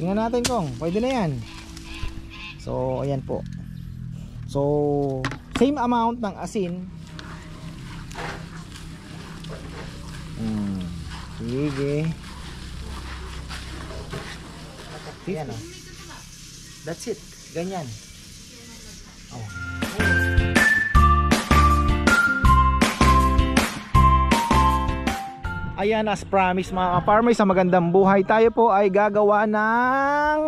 Tingnan natin kung pwede na yan. So ayan po. So same amount ng asin. Sige. Ayan o. That's it. Ganyan. Oh. Ayan, as promised mga ka-farmers, sa magandang buhay, tayo po ay gagawa ng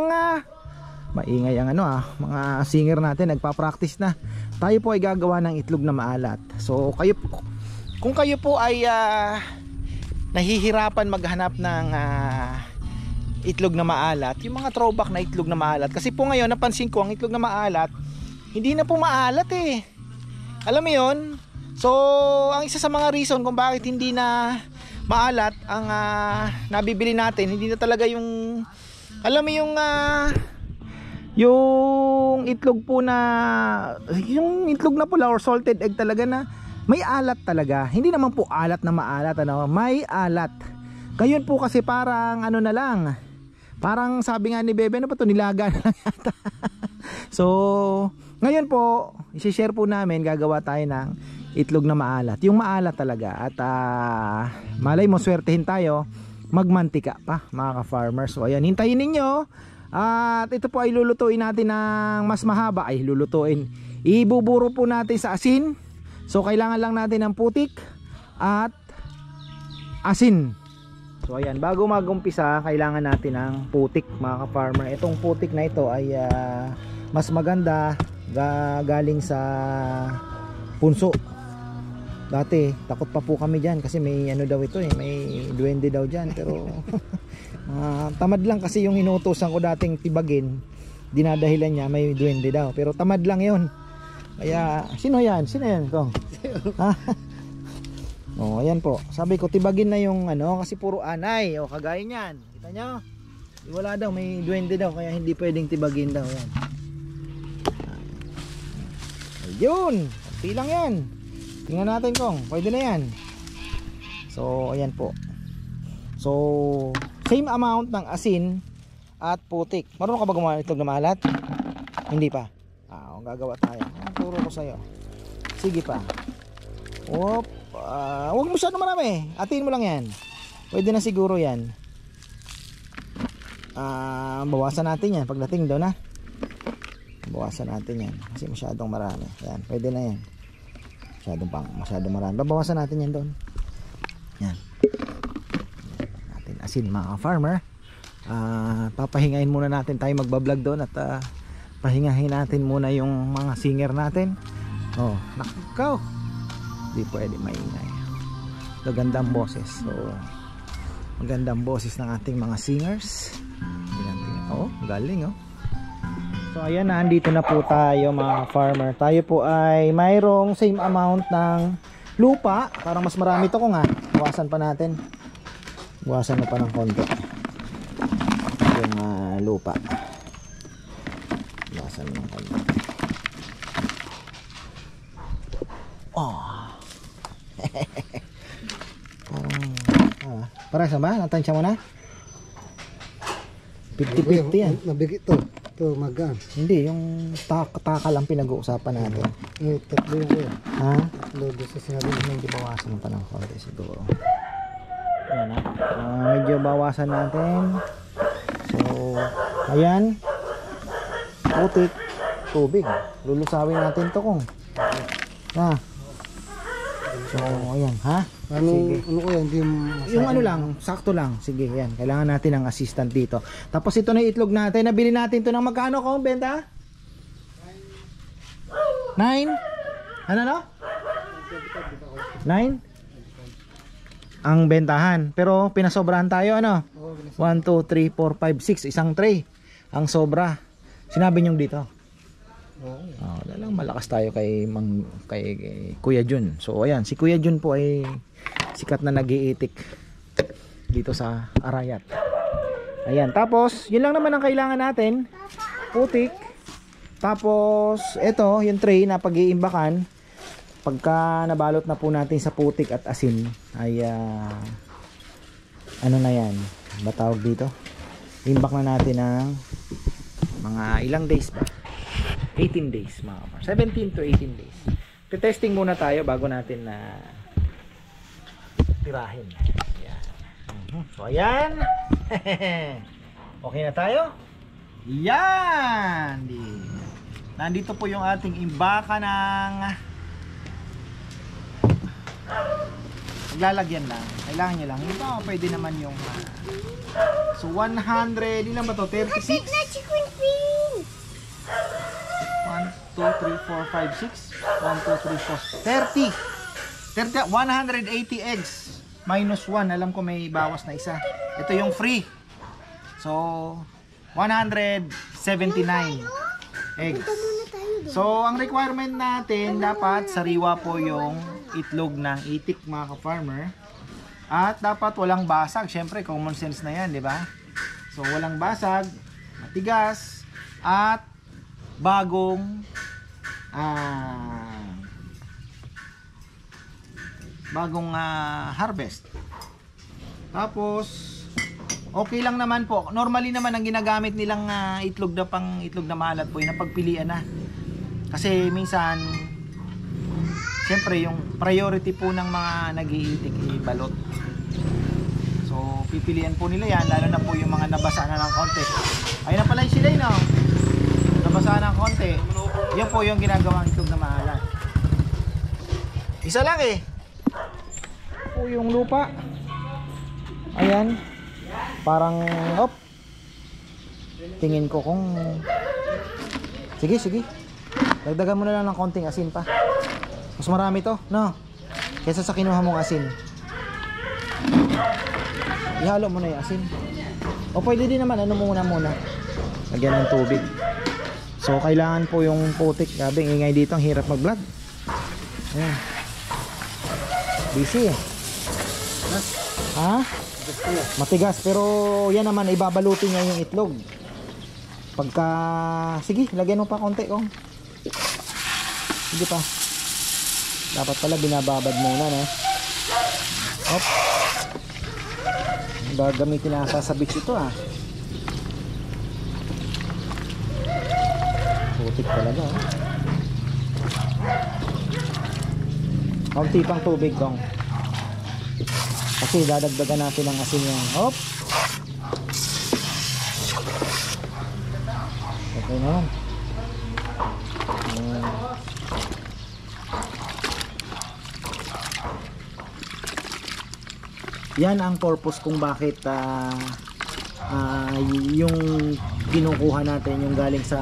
maingay ang mga singer natin, nagpa-practice na. Tayo po ay gagawa ng itlog na maalat. So kayo, kung kayo po ay nahihirapan maghanap ng itlog na maalat, yung mga throwback na itlog na maalat, kasi po ngayon napansin ko ang itlog na maalat hindi na po maalat eh. Alam mo yun? So ang isa sa mga reason kung bakit hindi na maalat ang nabibili natin, hindi na talaga yung, alam mo yung itlog po na, yung itlog na pula or salted egg talaga na may alat talaga. Hindi naman po alat na maalat, may alat. Ngayon po kasi parang na lang, parang sabi nga ni Bebe, ano pa to, nilaga na lang yata. So ngayon po i-share po namin, gagawa tayo ng itlog na maalat, yung maalat talaga. At malay mo swertehin tayo, magmantika pa mga ka-farmers. So ayan, hintayin ninyo. At ito po ay lulutuin natin ng mas mahaba. Ay lulutuin, ibuburo po natin sa asin. So kailangan lang natin ng putik at asin. So ayan, bago mag-umpisa kailangan natin ng putik mga ka-farmer. Itong putik na ito ay mas maganda, galing sa punso. Dati takot pa po kami dyan kasi may daw ito may duwende daw dyan. Pero tamad lang kasi yung inuutosan ko dating tibagin, dinadahilan niya may duwende daw, pero tamad lang yun. Kaya sino yan kong? Oh, ayan po, sabi ko tibagin na yung kasi puro anay. O kagaya nyan, kita nyo, wala daw, may duwende daw, kaya hindi pwedeng tibagin daw. Yan. Ayun, konti lang yan. Tingnan natin kung pwede na yan. So ayan po. So same amount ng asin at putik. Marunong ka ba gumawa ng itlog na maalat? Hindi pa. Gagawa tayo. Turo ko sa'yo. Sige pa. Huwag mo masyado marami. Atin mo lang yan. Pwede na siguro yan. Bawasan natin yan pagdating doon bawasan natin yan kasi masyadong marami. Yan, pwede na yan. Masyadong marami. Babawasan natin yan doon. Yan. Natin asin mga farmer. Papahingahin muna natin tayo magbablog doon at pahingahin natin muna yung mga singer natin. Oh, nakaw. Hindi pwede maingay. Magandang boses. So, magandang boses ng ating mga singers. Oh, galing oh. So ayan, andito na po tayo mga farmer. Tayo po ay mayroong same amount ng lupa. Parang mas marami to kung bawasan pa natin. Bawasan na pa ng konti yung lupa. Bawasan ng konti. Parang ba? Natansya mo na? 50-50 yan. Mabigit to. Ito magaan. Hindi, yung taka lang pinag-uusapan natin. Tatlo yung kuya. Ha? Tatlo doon sa sinabi. Medyo bawasan pa ng konti siguro. Ayan medyo bawasan natin. So, ayan. Putik. Tubig. Lulusawin natin to kung. So, ayan. Sige. Ano kuya, hindi yung lang, sakto lang. Sige, yan. Kailangan natin ng assistant dito. Tapos ito na itlog natin. Nabili natin to ng magkano kung benta? 9? Ano? 9? Ang bentahan. Pero pinasobrahan tayo 1, 2, 3, 4, 5, 6. Isang tray. Ang sobra. Sinabi nyo dito. Lang malakas tayo kay Kuya Jun. So ayan, si Kuya Jun po ay sikat na nag-iitik dito sa Arayat. Ayan, tapos yun lang naman ang kailangan natin. Putik. Tapos ito, yung tray na pag-iimbakan. Pagka nabalot na po natin sa putik at asin ay ano na yan, ba tawag dito? Imbak na natin ng mga ilang days ba? 18 days mga kapar. 17 to 18 days. Testing muna tayo bago natin na tirahin. Ayan. So ayan. Okay na tayo? Yan. Nandito po yung ating imbaka ng maglalagyan lang. Kailangan nyo lang. Ito pwede naman yung so 100, ilan ba to? 36? 1, 2, 3, 4, 5, 6 1, 2, 3, 4 30 180 eggs minus 1, alam ko may bawas na isa. Ito yung free. So 179 eggs. So ang requirement natin, dapat sariwa po yung itlog ng itik mga ka-farmer. At dapat walang basag. Syempre common sense na yan, di ba? So walang basag, matigas, at bagong harvest. Tapos okay lang naman po. Normally naman ang ginagamit nilang itlog na maalat po, yung napagpilian na. Kasi minsan siyempre yung priority po ng mga nag-iitik balot. So pipilian po nila yan, lalo na po yung mga nabasa na ng konti. Ayun na pala yung sila, no? Nabasa ng konti. Yan po yung ginagawang itlog na maalat. Isa lang eh. Po yung lupa. Ayan. Parang tingin ko kung sige. Dagdagan mo na lang ng konting asin pa. Mas marami to, no? Kaysa sa kinuha mong asin. Ihalo mo na yung asin. O pwede din naman, muna. Lagyan ng tubig. So kailangan po yung putik. Grabe, ingay dito, ang hirap mag-vlog. Ayan. Busy eh. Ha? Matigas, pero yan naman, ibabalutin niya yung itlog. Pagka, sige, lagyan mo pa konti kong. Sige pa. Dapat pala binababad muna, no? Hop. Gagamitin na sa beach ito, ah. Putik talaga, oh. Kaunti pang tubig, kong. Kasi dadagdagan natin ang asin yan. Hop. Okay na yan. Yan ang purpose kung bakit yung kinukuha natin yung galing sa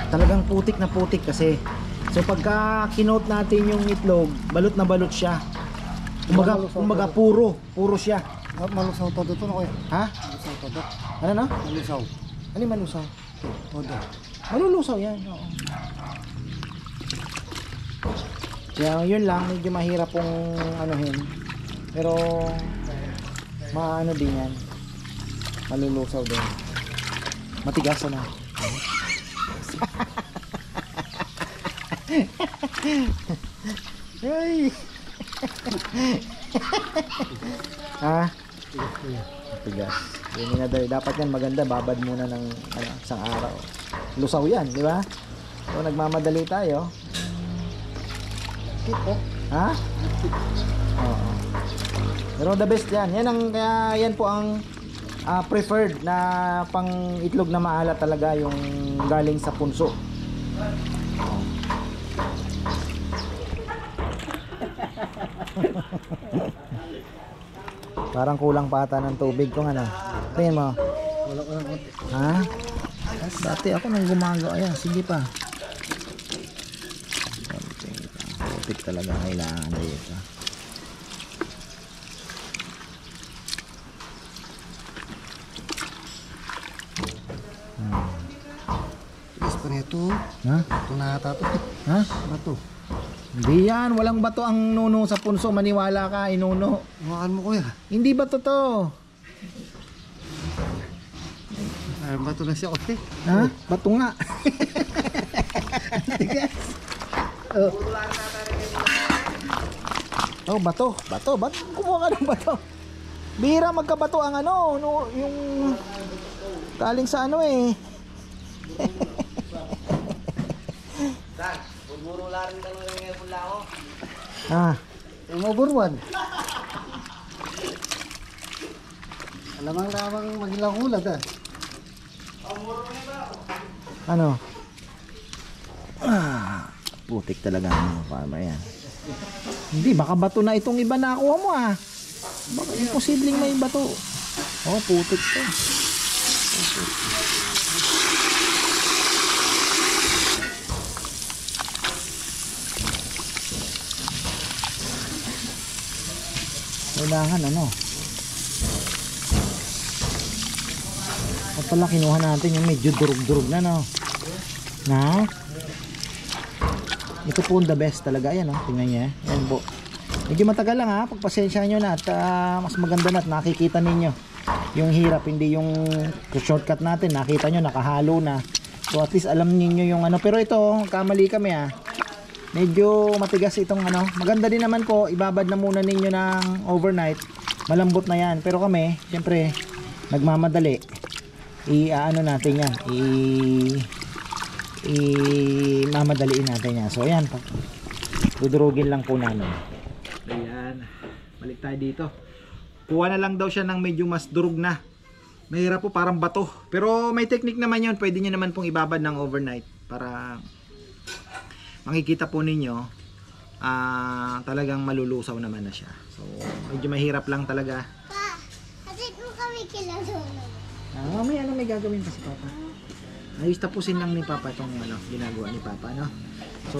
talagang putik na putik kasi. So pagka kinote natin yung itlog, balot na balot siya. Kumbaga puro siya. Malusaw todo to, no, kuya? Ha? Malusaw todo. Ano na? Malusaw. Ano yung malusaw? Todo. Malulusaw yan. Oo. Kaya yun lang, medyo mahirap pong anuhin. Pero maano din yan. Malulusaw din. Matigas na. Ay. Ah. Matigas. Yun na dapat yan maganda, babad muna ng isang araw. Lusaw yan, di ba? So nagmamadali tayo. Ha? Oo. Pero the best yan. Kaya yan po ang preferred na pang itlog na maalat talaga, yung galing sa punso. Parang kulang pa ata ng tubig kung ano. Tingin mo. Walang konti. Ha? Dati ako nang gumagawa. Ayan, sige pa. Tubig talaga kailangan dito. Ito. Ha? Ito na ata ito. Ha? Bato. Hindi yan. Walang bato ang nuno sa punso. Maniwala ka, inuno. Hawakan mo, kuya. Hindi bato to. Ay, bato na siya, kuya. Ha? Bato nga. Oh, bato. Bato. Ba't kumuha ka ng bato? Bihira magkabato ang ano, no, yung galing sa ano eh. Saan? Bumuro lang rin lang ngayon pula ako. Ah, Umuburwan. Alamang-lamang magilang ulat ah. ano? Ah, putik talaga ang farmer yan. Hindi, baka bato na itong iba na nakuha mo ah. Baka imposibleng may bato. Oh, putik to. Kailangan ano. At pala kinuha natin yung medyo durug-durug na no. Na? Ito po the best talaga yan oh. Tingnan niya. Yan po. Medyo matagal lang ha. Pagpasensya nyo na at mas maganda na at nakikita ninyo yung hirap. Hindi yung shortcut natin. Nakita nyo nakahalo na. So at least alam niyo yung ano. Pero ito kamali kami ha. Medyo matigas itong ano. Maganda din naman po. Ibabad na muna ninyo ng overnight. Malambot na yan. Pero kami syempre nagmamadali. I-ano natin yan. Mamadaliin natin yan. So ayan. Dudurugin lang po namin. Ayan. Balik tayo dito. Kuha na lang daw siya ng medyo mas durug na. Mahirap po parang bato. Pero may technique naman yun. Pwede nyo naman pong ibabad ng overnight. Para makikita po ninyo talagang malulusaw naman na siya. So medyo mahirap lang talaga. Pa, kasi kung kami kilala. Mamaya ano may gagawin kasi Papa? Ayos tapusin lang ni Papa itong ano, ginagawa ni Papa no? So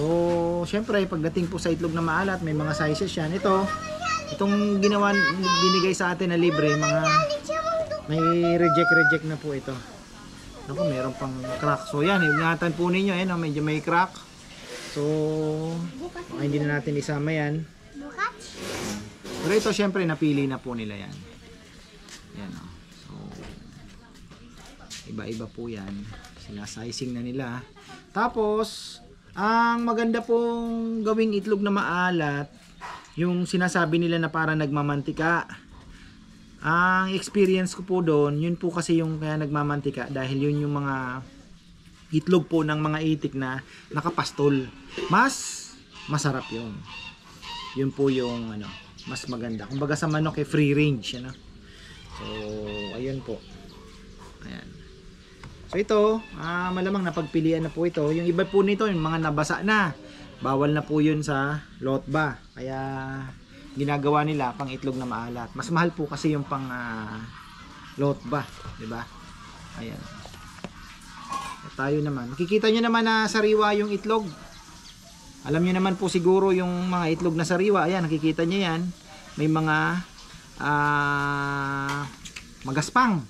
syempre pagdating po sa itlog na maalat may mga sizes yan. Itong ginawa, binigay sa atin na libre, mga may reject na po ito. Naku, meron pang crack. So yan, ingatan po ninyo, medyo may crack. So hindi na natin isama yan. Pero ito syempre napili na po nila yan. Yan o. So iba-iba po yan. Sinasizing na nila. Tapos ang maganda pong gawing itlog na maalat, yung sinasabi nila na para nagmamantika. Ang experience ko po doon, yun po kasi yung kaya nagmamantika dahil yun yung mga itlog po ng mga itik na nakapastol. Mas masarap yun. Yun po yung ano, mas maganda. Kumbaga sa manok free range, ano. So ayun po. Ayan. So ito, malamang napagpilian na po ito. Yung iba po nito, yung mga nabasa na. Bawal na po yun sa lotba. Kaya ginagawa nila pang itlog na maalat. Mas mahal po kasi yung pang lotba, 'di ba? Ayan. At tayo naman. Makikita nyo naman na sariwa yung itlog. Alam nyo naman po siguro yung mga itlog na sariwa. Ayan, nakikita nyo yan. May mga magaspang.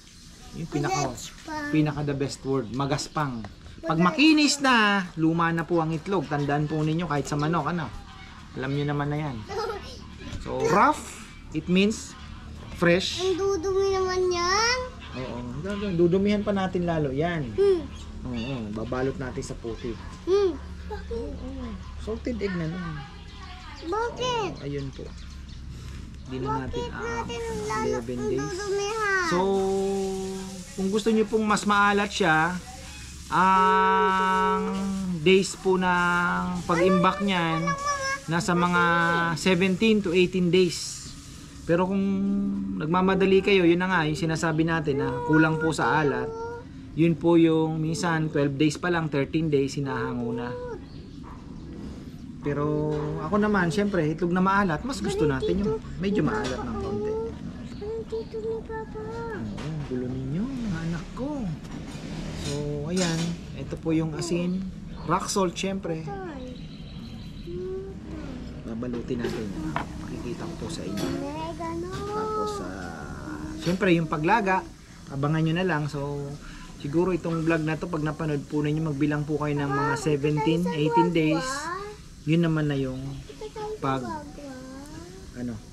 Yung pinaka the best word, magaspang. Pag makinis na, luma na po ang itlog. Tandaan po ninyo kahit sa manok, ano. Alam niyo naman na yan. So, rough, it means fresh. Ang dudumi naman yan. Oo, dudumihan pa natin lalo yan. Oo, babalot natin sa puti. Salted egg na lang. Bakit? Ayun po. Hindi na natin 11 days. Dudumihan. So, kung gusto niyo pong mas maalat siya, ang days po ng pag-imbak niyan nasa mga 17 to 18 days. Pero kung nagmamadali kayo, yun na nga yung sinasabi natin na kulang po sa alat. Yun po yung minsan 12 days pa lang, 13 days hinahango na. Pero ako naman, syempre, itlog na maalat, mas gusto natin yung medyo maalat ng konti. Dito ni Papa. Oo, gulo ninyo, mga anak ko. So, ayan. Ito po yung asin. Rock salt, syempre. Babalutin natin. Makikita ko po sa inyo. Tapos, syempre, yung paglaga, abangan nyo na lang. So, siguro itong vlog na to pag napanood po ninyo, magbilang po kayo ng mga 17, 18 days. Yun naman na yung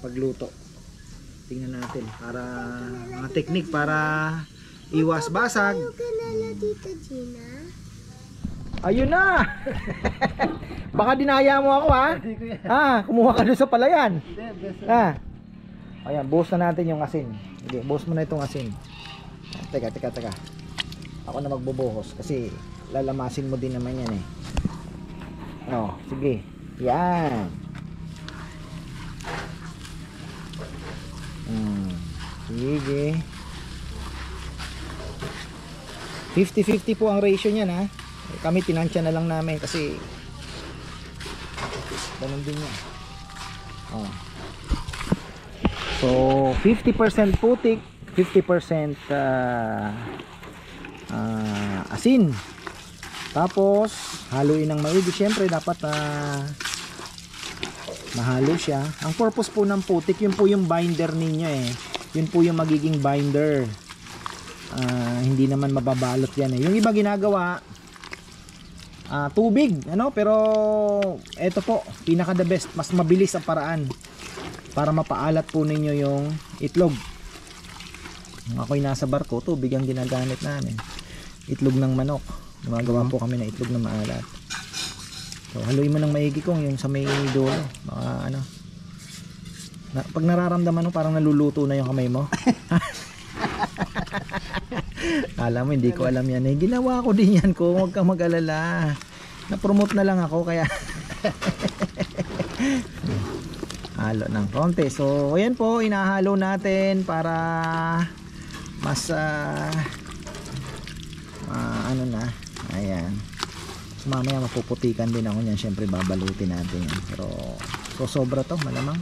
pagluto. Tingnan natin para mga technique para iwas basag. Ayun na. Baka dinaya mo ako ha. Kumuha ka doon sa palayan. Ayan, buhos na natin yung asin. Sige, buhos mo na itong asin. Teka. Ako na magbubuhos kasi lalamasin mo din naman yan eh. Oh, sige. Yan. Sige. 50-50 po ang ratio niyan ha. Kami tinansya na lang namin kasi ganun din yan. Oh. So 50% putik, 50% asin. Tapos haluin ng maigi. Syempre dapat mahalo siya. Ang purpose po ng putik, yun po yung binder ninyo eh. Yun po yung magiging binder. Hindi naman mababalot yan eh. Yung iba ginagawa tubig, ano, pero eto po, pinaka the best, mas mabilis ang paraan para mapaalat po ninyo yung itlog. Kung ako'y nasa barko, tubig ang ginagamit namin. Itlog ng manok. Gumagawa po kami ng itlog na maalat. So haluin mo ng maigi kong yung sa may dulo. Baka ano, pag nararamdaman mo parang naluluto na yung kamay mo. Alam mo, hindi ko alam yan eh. Ginawa ko din yan ko. Huwag kang mag-alala. Na-promote na lang ako kaya halo ng konti. So ayan po, inahalo natin para mas ano na. Ayan. So mamaya mapuputikan din ako niyan. Syempre babalutin natin yan. Pero so sobra to malamang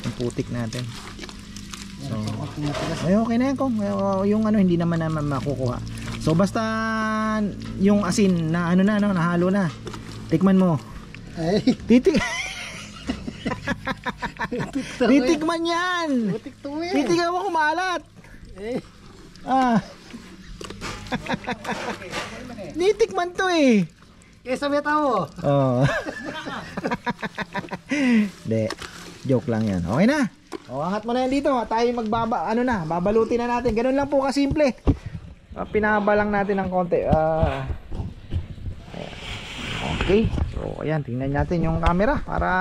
yung putik natin. So, ay okay na yan kung yung ano hindi naman makukuha. So basta yung asin na ano na no, nahalo na. Tikman mo. Ay. Titikman yan. Titikman mo kumalat. Nitikman to eh. Kesa may tao. Oh. De, joke lang yan. Okay na. O, angat mo na yan dito. Tayo babalutin na natin. Ganun lang po kasimple. Pinahaba lang natin ng konti. Okay. So, ayan. Tingnan natin yung camera para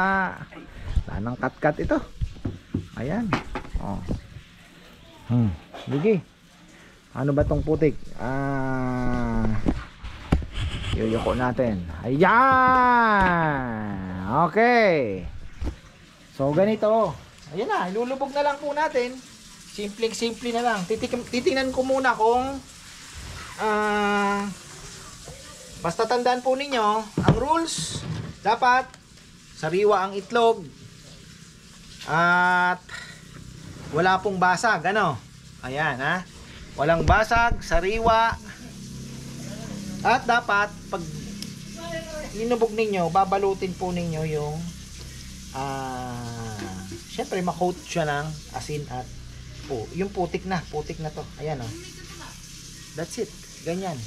wala nang cut-cut ito. Ayan. Oh. Sige. Ano ba tong putik? Yuyuko natin. Ayan. Okay. So, ganito. Ayan na, ilulubog na lang po natin. Simpleng-simple na lang. Titingnan ko muna kung basta tandaan po ninyo, ang rules, dapat sariwa ang itlog at wala pong basag, ano? Ayan ha. Walang basag, sariwa. At dapat pag inubog ninyo, babalutin po ninyo yung syempre ma-coat siya ng asin at yung putik na to. Ayan oh. That's it. Ganyan.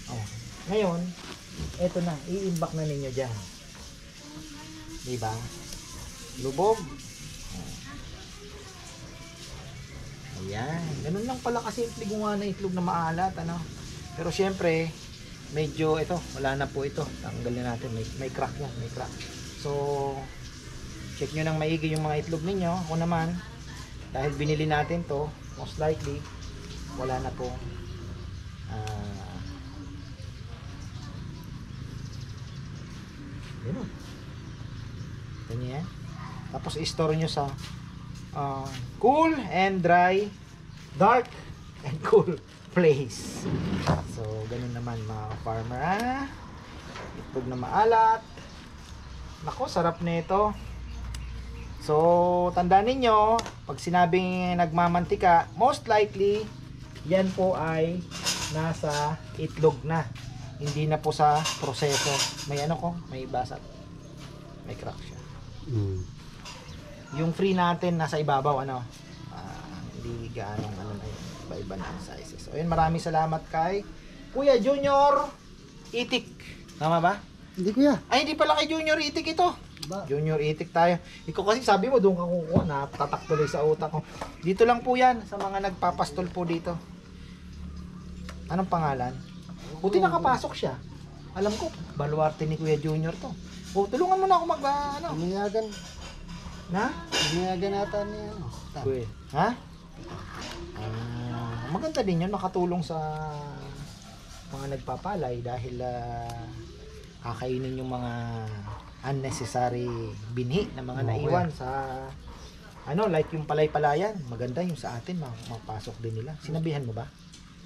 Oh. Ngayon, eto na, i-imbak na ninyo diyan. 'Di ba? Lubog. Ayan. Ganun lang pala kasimple gumawa ng itlog na maalat, ano. Pero syempre, medyo ito, wala na po ito. Tanggalin natin, may crack yan, may crack. So, check nyo nang maigi yung mga itlog ninyo. Ako naman, dahil binili natin to, most likely wala na po yun o. Ganyan. Tapos i-store nyo sa cool and dry, dark and cool place. So ganun naman mga farmer itlog na maalat. Nako, sarap nito. So, tandaan ninyo, pag sinabing nagmamantika, most likely, yan po ay nasa itlog na. Hindi na po sa proseso. May ano ko, may basag. May crack siya. Yung free natin, nasa ibabaw, ano, hindi gaanong ano na yun. Iba-iba na ang sizes. So, yun, maraming salamat kay Kuya Junior Itik. Tama ba? Hindi kuya. Ay, hindi pala kay Junior Itik ito. Ba? Junior Itik tayo. Ikaw kasi sabi mo doon ka kukuha, natatak tuloy sa utak ko. Dito lang po yan sa mga nagpapastol po dito. Anong pangalan? Buti nakapasok siya. Alam ko, baluarte ni Kuya Junior to. O, tulungan mo na ako ano. Umiyagan. Na? Ginaganatan niya ano. Uy. Ha? Maganda din yun, makatulong sa mga nagpapalay dahil kakainin yung mga unnecessary binhi na mga naiwan sa ano, like yung palay-palayan. Maganda yung sa atin, mapasok din nila. Sinabihan mo ba?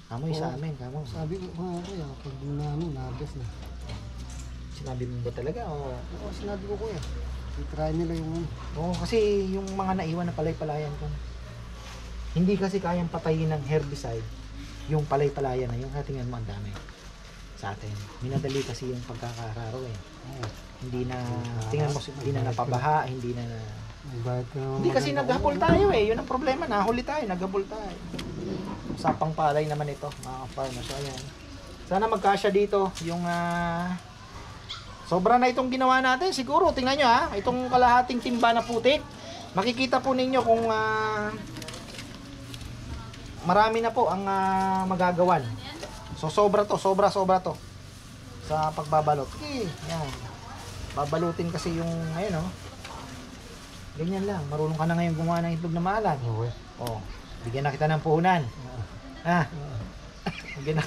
Kamo yung sa amin, kamo. Sabi ko nga kuya, pag namin, nabes na. Sinabi mo ba talaga? O? Oo, sinabi ko kuya. I-try nila yung ano. Oo, kasi yung mga naiwan na palay-palayan kung hindi kasi kayang patayin ng herbicide yung palay-palayan na yung tingnan mo ang dami sa atin. Minadali kasi yung pagkakararo eh. Hindi na, tingnan mo, hindi na napabaha, hindi na hindi kasi naghabol tayo eh. Yun ang problema, nahuli tayo, naghabol tayo. Usapang palay naman ito, mga farmers. So ayan, sana magkasya dito yung sobra na itong ginawa natin. Siguro, tingnan nyo ha, itong kalahating timba na putik. Makikita po ninyo kung marami na po ang magagawan. So sobra to sa pagbabalot. Okay, yan. Babalutin kasi yung ayun oh. Ganyan lang. Marunong ka na ngayon gumawa ng itlog na maalat. Okay. Oh, bigyan na kita ng puhunan. Bigyan na.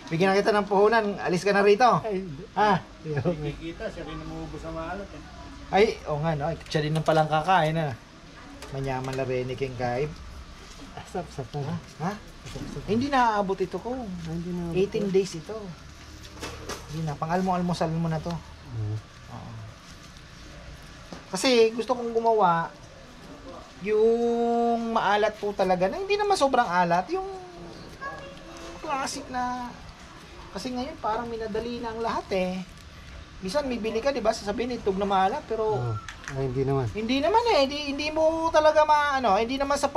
Bigyan na kita ng puhunan. Alis ka na rito. Kikita, siya rin namubos sa maalat eh. Ay, nga no. Siya din ng palang kakain na. Manyaman na rin ni King Kaib. Sap-sap na. Ha? Hindi na-aabot ito ko. Hindi na. 18 days ito. Hindi na. Pang-almusal mo na to. Oo. Kasi gusto kong gumawa yung maalat po talaga na hindi naman sobrang alat. Yung classic na. Kasi ngayon parang minadali na ang lahat eh. Minsan bibili ka, di ba? Sasabihin itlog na maalat pero hindi naman. Hindi naman eh. Hindi mo talaga hindi naman sa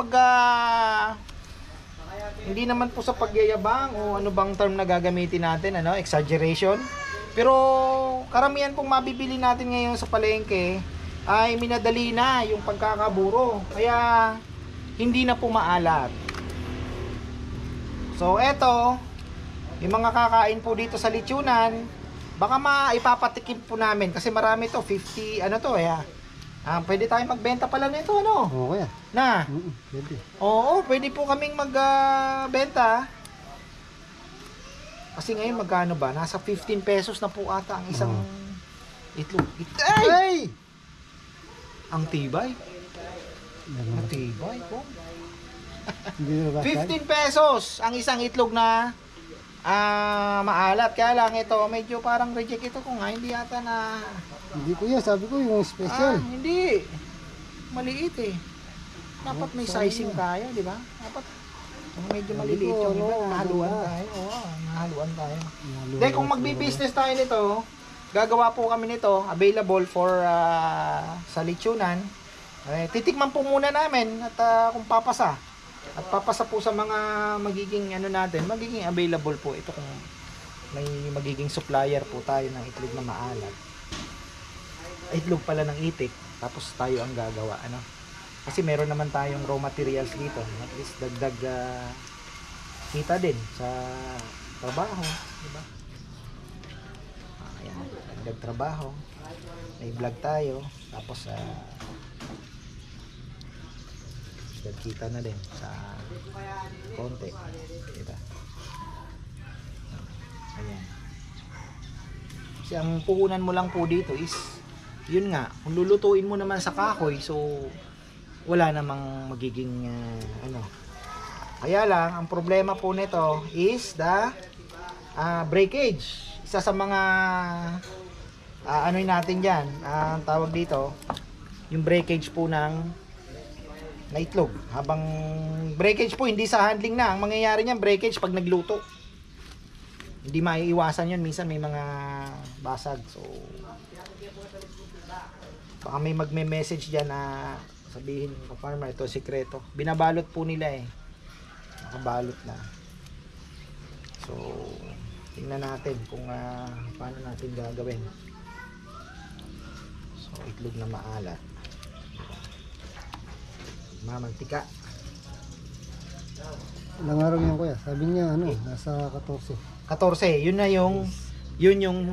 hindi naman po sa pagyayabang o ano bang term na gagamitin natin, exaggeration. Pero karamihan pong mabibili natin ngayon sa palengke ay minadali na yung pagkakaburo. Kaya hindi na po maalat. So eto, yung mga kakain po dito sa lechonan, baka maipapatikim po namin kasi marami to, 50 pwede tayong magbenta pala nito Oo kuya. Na? Pwede. Oo, pwede po kaming magbenta. Kasi ngayon magkano ba? Nasa 15 pesos na po ata ang isang itlog. Ay! Ang tibay. Ang tibay po. 15 pesos ang isang itlog na maalat. Kaya lang ito, medyo parang reject ito kung hindi yata na. Hindi kuya, sabi ko yung special. Hindi. Maliit eh. Dapat may sizing tayo, di ba? Dapat medyo maliliit yung iba. Nahaluan tayo. Oo, nahaluan tayo. Dahil kung magbi-business tayo nito, gagawa po kami nito, available for sa lechonan. Titikman po muna namin at kung papasa. At papasa po sa mga magiging natin, magiging available po ito kung may magiging supplier po tayo ng itlog na maalat. Itlog pala ng itik, tapos tayo ang gagawa, Kasi meron naman tayong raw materials dito. At least dagdag kita din sa trabaho, di ba? Ayan, dagdag trabaho. May vlog tayo, tapos kita na din sa konti, diba? Ayan. Kasi ang puhunan mo lang po dito is yun nga, kung lulutuin mo naman sa kahoy, so wala namang magiging kaya lang ang problema po nito is the breakage. Isa sa mga natin dyan, ang tawag dito yung breakage po ng na itlog. Habang breakage po, hindi sa handling na. Ang mangyayari niyan, breakage pag nagluto. Hindi maiiwasan yun. Minsan may mga basag. So, baka may magme-message dyan na sabihin ko, farmer, ito sikreto. Binabalot po nila eh. Nakabalot na. So, tingnan natin kung paano natin gagawin. So, itlog na maalat. Mamantika. Ilang araw yan kuya? Sabi niya nasa 14. 14, yun yung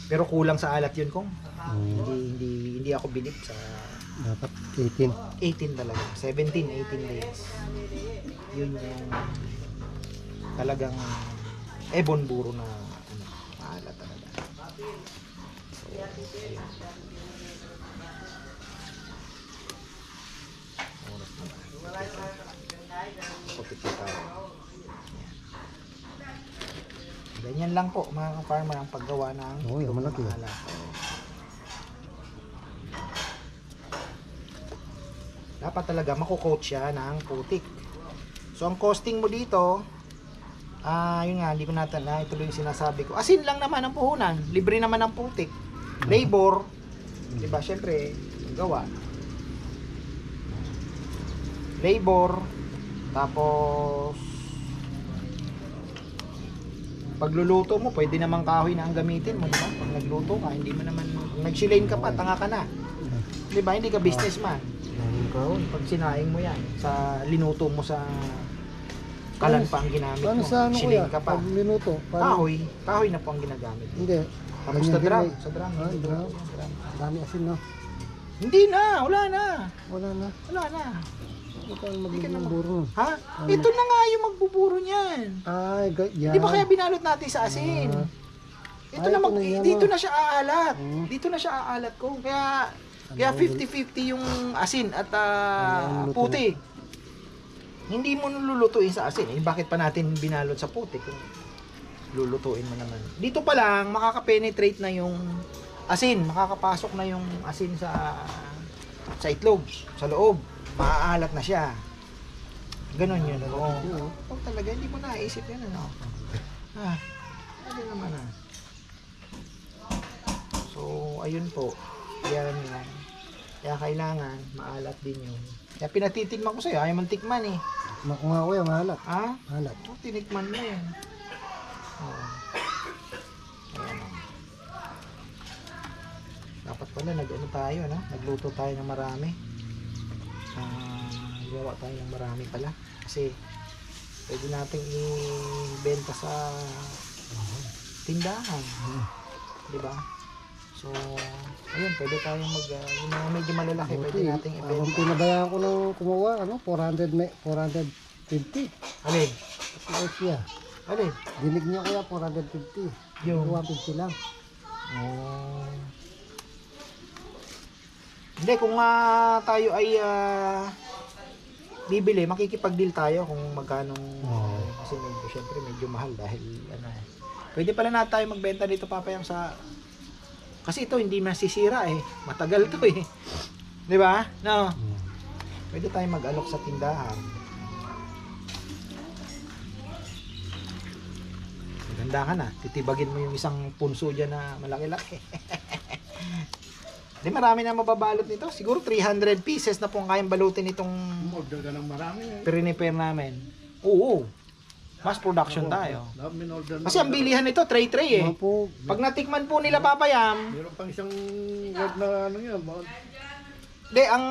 Pero kulang sa alat yun kung Hmm. hindi ako bilib sa Dapat 18. 18 talaga. 17, 18 days. Yun yung talagang ebon buro na ano, maalat talaga. So, ayun. Oras na ba? Putik na tayo. Yan. Ganyan lang po mga ka-farmer ang paggawa ng Oo, yung malaki. maalat. Dapat talaga mako-coat siya ng putik. So ang costing mo dito, yun nga, hindi ko natin na ituloy yung sinasabi ko. Asin lang naman ang puhunan, libre naman ang putik. Labor, 'di ba? Syempre, gawa. Labor, tapos pagluluto mo, pwede namang kahoy na ang gamitin mo, 'di ba? Pag nagluto ka, hindi mo naman kung nag-shilane ka pa, tanga ka na. 'Di ba? Hindi ka businessman. Pag sinaing mo yan, sa linuto mo sa kalan pa ang ginamit Paano mo. sa ano kuya? Shilane ka pa. Pag linuto? Kahoy na po ang ginagamit. Hindi. Tapos Ganyan sa din drum, eh. sa drum. Ah, drum. Drum. Dami asin, no? Hindi na, wala na. Wala na. Wala na. Hindi ka magiging buro. Ha? Ito na nga yung magbuburo niyan. Ay, yan. Di ba kaya binalot natin sa asin? Ito Ay, na ito na yan, dito oh. na siya aalat. Hmm. Dito na siya aalat ko. Kaya 50-50 yung asin at Ano, puti. Hindi mo lulutuin sa asin. Bakit pa natin binalot sa puti kung lulutuin mo naman? Dito pa lang makaka-penetrate na yung asin, makakapasok na yung asin sa itlog, sa loob. Maaalat na siya. Ganon yun. Oo. Pag talaga hindi mo naisip yan, ano? Ano naman So, ayun po. Yan. Kaya kailangan maalat din yun. Kaya pinatitikman ko sa'yo, ayaw man tikman eh. Kung nga kuya, mahalat. Ha? Mahalat. Tinikman mo yan. Ayan. Dapat pala nag-ano tayo, no? Nagluto tayo ng marami. Gawa tayo ng marami pala. Kasi pwede nating ibenta sa tindahan. Diba? So, ayun, pwede tayong yung mga medyo malalaki, pwede nating Ang ibenta. pinabayaan ko nung kumuha, 450. Alin? Tapos siya. Alin? Dinig niya kuya, 450. Yung 150 lang. Hindi, kung tayo ay bibili, makikipag-deal tayo kung magkano. Kasi syempre medyo mahal dahil pwede pala na tayo magbenta dito papayang sa kasi ito hindi masisira eh. Matagal to eh. 'Di ba? No. Pwede tayo mag-alok sa tindahan. Maganda ka na. Titibagin mo yung isang punso diyan na malaki-laki. Di marami na mababalot nito. Siguro 300 pieces na po ang kayang balutin itong Order ka ng marami. prepare namin. Oo. Mass production tayo. Min-order Kasi ang bilihan nito, tray-tray eh. Po, Pag natikman po nila papayam, Meron pang isang word na ano yan. de ang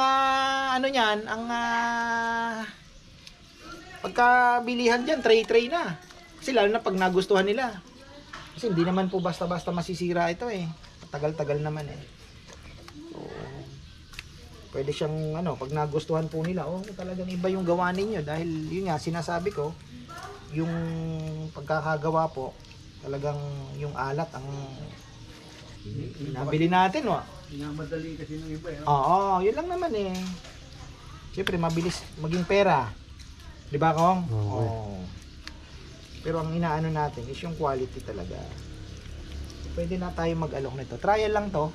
ano niyan, ang pagkabilihan diyan, tray-tray na. Kasi lalo na pag nagustuhan nila. Kasi hindi naman po basta-basta masisira ito eh. Tagal-tagal naman eh. So, pwede siyang pag nagustuhan po nila, talagang iba yung gawa ninyo dahil yun nga sinasabi ko, yung pagkakagawa po, talagang yung alat ang nabili natin, Inamadali kasi ng iba. Oo, yun lang naman eh. Siyempre, mabilis maging pera. Di ba, Kong? Oo. Pero ang inaano natin is yung quality talaga. Pwede na tayo mag-alok nito. Trial lang to.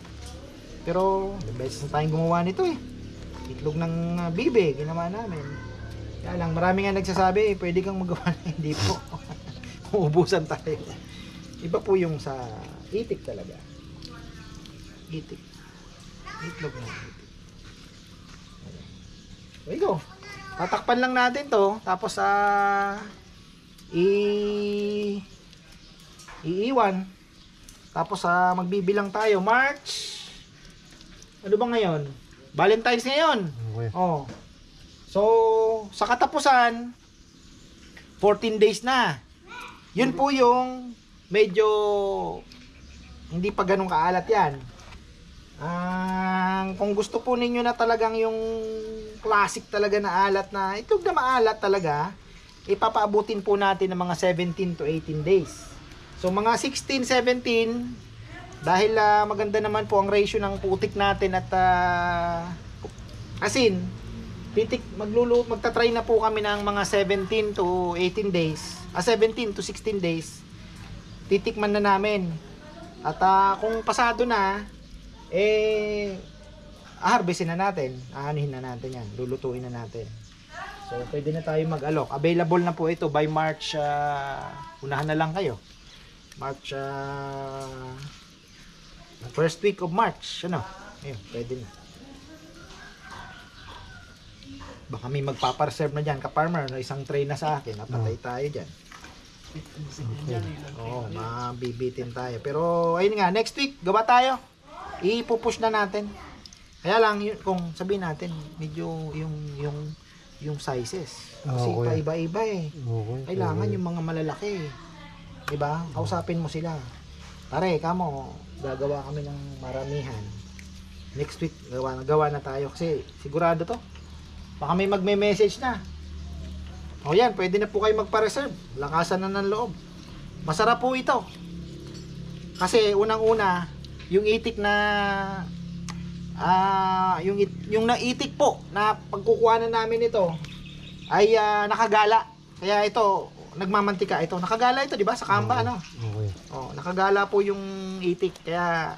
Pero, the best na tayong gumawa nito eh. Itlog ng bibe, ginawa namin. Kaya lang, marami nga nagsasabi, pwede kang magawa na hindi po. Uubusan tayo. Iba po yung sa itik talaga. Itik. Itlog na itik. There you go. Tatakpan lang natin to. Tapos iiwan. Tapos magbibilang tayo. March. Ano ba ngayon? Valentine's ngayon. okay. Oh. So, sa katapusan, 14 days na. Yun po yung medyo Hindi pa ganun kaalat yan. Kung gusto po ninyo na talagang yung classic talaga na alat na itlog na maalat talaga, ipapaabutin po natin ng mga 17 to 18 days. So mga 16, 17, dahil maganda naman po ang ratio ng putik natin at asin, magta-try na po kami ng mga 17 to 18 days, 17 to 16 days. Titikman na namin. At kung pasado na, harvestin na natin, aanihin na natin yan, lulutuin na natin. So pwede na tayo mag-alok. Available na po ito by March, unahan na lang kayo. March, first week of March, ano? Ayun, pwede na. Baka may magpapareserve na dyan, ka-farmer, na isang tray na sa akin, napatay tayo dyan. Oo, mabibitin tayo. Pero ayun nga, next week, gawa tayo. Ipupush na natin. Kaya lang, kung sabihin natin, medyo yung sizes. Kasi iba-iba eh. Kailangan yung mga malalaki. Diba? Kausapin mo sila. Pare, kamo, gagawa kami ng maramihan. Next week, gawa na tayo. Kasi sigurado to. Baka may magme-message na. O yan, pwede na po kayo magpa-reserve. Lakasan na ng loob. Masarap po ito. Kasi unang-una, yung itik na yung naitik po na pagkukuha na namin ito ay nakagala. Kaya ito, nagmamantika ito. Nakagala ito, di ba? Sa kamba, ano? Okay. Oh, nakagala po yung itik. Kaya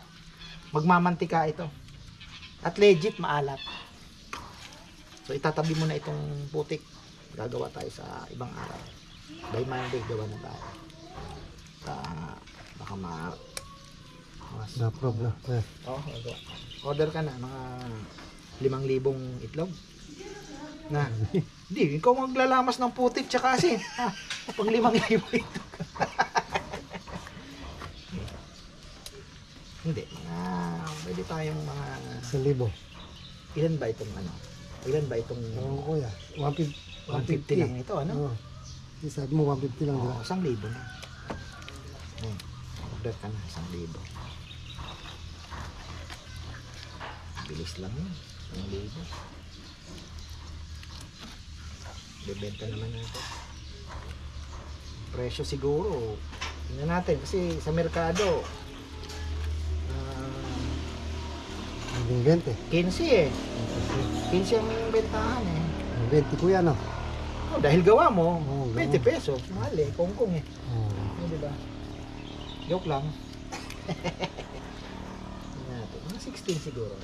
magmamantika ito. At legit maalat. So itatabi mo na itong putik. Gagawa tayo sa ibang araw. By Monday, gawa na tayo. Baka Na-probe na. Oh, order ka na mga 5,000 itlog. Na. Hindi, ikaw maglalamas ng putik tsaka asin. Pag 5,000 itlog. Hindi, pwede tayong mga 1,000. ilan ba itong Ilan ba itong Oo, kuya. 150 lang ito, ano? Oo. Sabi mo 150 lang, di ba? 1,000 na. Order ka na 1,000. Bilis lang yun. 1,000. Bebenta naman natin. Presyo siguro. Tingnan natin kasi sa merkado 20. 15 eh. 15 ang bentahan eh. 20 kuya, no? Oh, dahil gawa mo, Oo, 20 pesos. Mahal eh, kongkong eh. Oo. Di ba? Joke lang. Natin. Mga 16 siguro.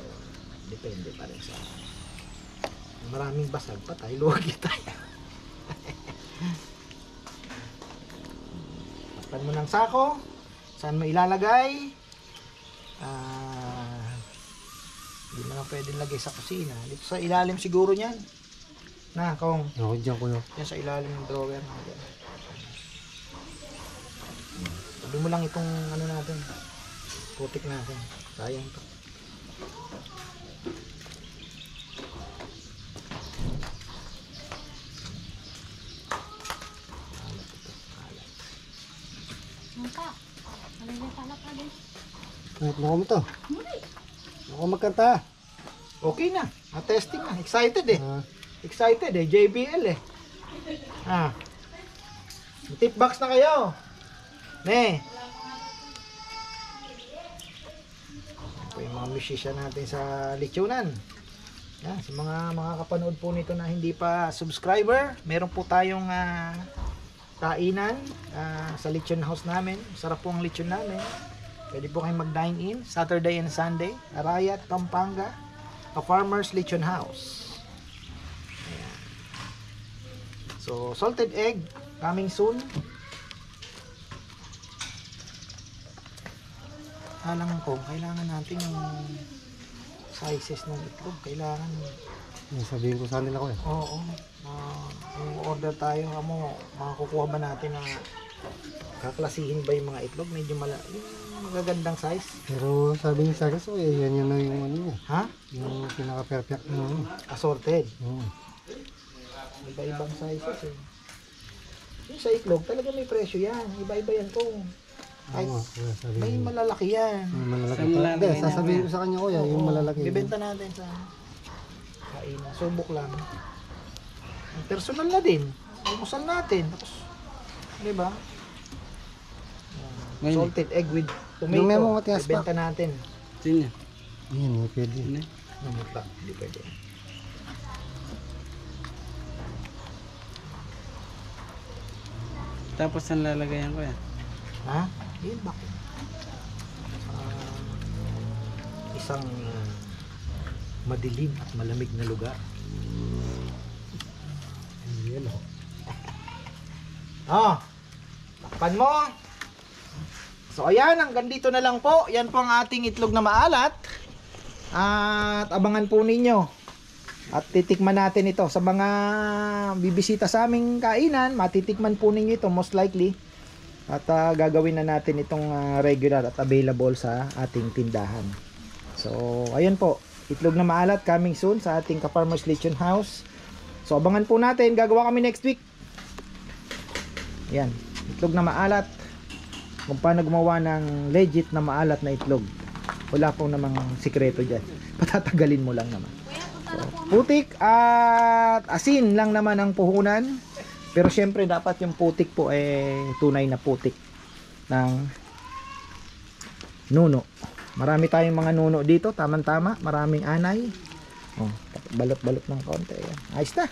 Depende pa rin sa maraming basag pa tayo. Luwagi tayo. Takpan mo ng sako. Saan mo ilalagay? Hindi mo lang pwede lagay sa kusina. Dito sa ilalim siguro niyan. Na, kung Oo, dyan kuya. yan sa ilalim ng drawer. Sabi mo lang itong ano natin. Putik natin. Sayang to. Kahit mo mo to. Ako magkanta. Okay na. Testing na. Excited eh. Ah, Excited eh. JBL eh. Tip box na kayo. Ne. Ito yung mga musician natin sa lechonan. Yan, sa mga kapanood po nito na hindi pa subscriber, meron po tayong kainan sa lechon house namin. Sarap po ang lechon namin. Pwede po kayong mag-dine in Saturday and Sunday. Arayat, Pampanga, a farmer's lechon house. Ayan. So, salted egg coming soon. Alam ko, kailangan natin yung sizes ng itlog. Kailangan. sabihin ko sa nila kuya. Oo. Kung order tayo, makakukuha ba natin na kaklasihin ba yung mga itlog? Medyo yung magagandang size. Pero sabi niya sa akin, so yan yun na yung ano niya. Ha? Yung pinaka-perfect na ano. Assorted. Oo. Iba-ibang sizes eh. Yung sa itlog, talaga may presyo yan. Iba-iba yan kung Kahit Oo, kuya, sabi may niya. malalaki yan. May malalaki Sa pa. malalaki Hindi, na sasabihin ko sa kanya kuya, yung malalaki. Bibenta natin sa kainan. Subok lang. Personal na din. Almusal natin. Tapos, di ba? Ngayon. Salted egg with Yung memo, tomato. matigas pa. Bibenta natin. Sino? Yan, may pwede. Ano? Namutla. Hindi pwede. Tapos ang lalagayan ko yan. Ha? Yun ba? Isang madilim at malamig na lugar. Yun o. Takpan mo. So ayan, hanggang dito na lang po. Yan po ang ating itlog na maalat. At abangan po ninyo. At titikman natin ito sa mga bibisita sa aming kainan. Matitikman po ninyo ito most likely. At gagawin na natin itong regular at available sa ating tindahan. So ayun po, itlog na maalat coming soon sa ating Ka-Farmers Lechon House. So abangan po natin, gagawa kami next week. Yan, itlog na maalat. Kung paano gumawa ng legit na maalat na itlog. Wala pong namang sikreto dyan. Patatagalin mo lang naman. So, putik at asin lang naman ang puhunan. Pero syempre dapat yung putik po tunay na putik ng nuno. Marami tayong mga nuno dito, tamang-tama, maraming anay. Balot-balot ng konti. Ayos na.